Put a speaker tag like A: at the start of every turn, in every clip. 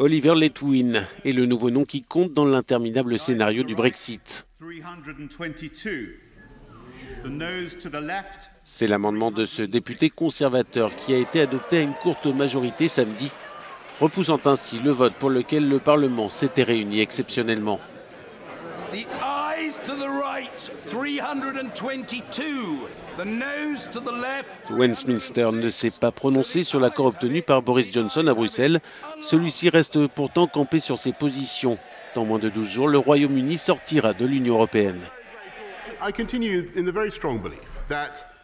A: Oliver Letwin est le nouveau nom qui compte dans l'interminable scénario du Brexit. C'est l'amendement de ce député conservateur qui a été adopté à une courte majorité samedi, repoussant ainsi le vote pour lequel le Parlement s'était réuni exceptionnellement.
B: The ayes to the right, 322. The noes to the left.
A: Westminster ne s'est pas prononcé sur l'accord obtenu par Boris Johnson à Bruxelles. Celui-ci reste pourtant campé sur ses positions. Dans moins de 12 jours, le Royaume-Uni sortira de l'Union européenne.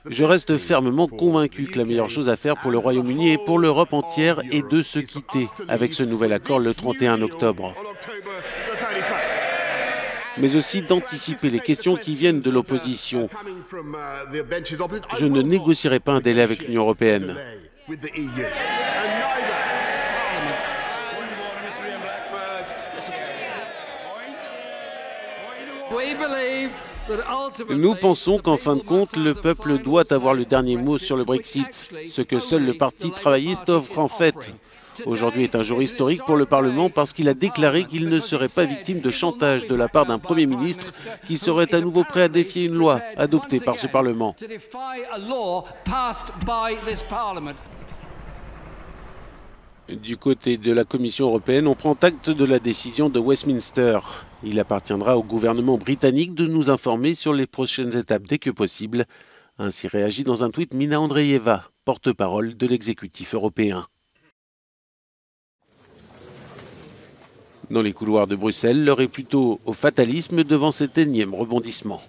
A: Je reste fermement convaincu que la meilleure chose à faire pour le Royaume-Uni et pour l'Europe entière est de se quitter avec ce nouvel accord le 31 octobre. Mais aussi d'anticiper les questions qui viennent de l'opposition. Je ne négocierai pas un délai avec l'Union européenne. Nous pensons qu'en fin de compte, le peuple doit avoir le dernier mot sur le Brexit, ce que seul le Parti travailliste offre en fait. Aujourd'hui est un jour historique pour le Parlement parce qu'il a déclaré qu'il ne serait pas victime de chantage de la part d'un Premier ministre qui serait à nouveau prêt à défier une loi adoptée par ce Parlement. Du côté de la Commission européenne, on prend acte de la décision de Westminster. Il appartiendra au gouvernement britannique de nous informer sur les prochaines étapes dès que possible. Ainsi réagit dans un tweet Mina Andreeva, porte-parole de l'exécutif européen. Dans les couloirs de Bruxelles, l'heure est plutôt au fatalisme devant cet énième rebondissement.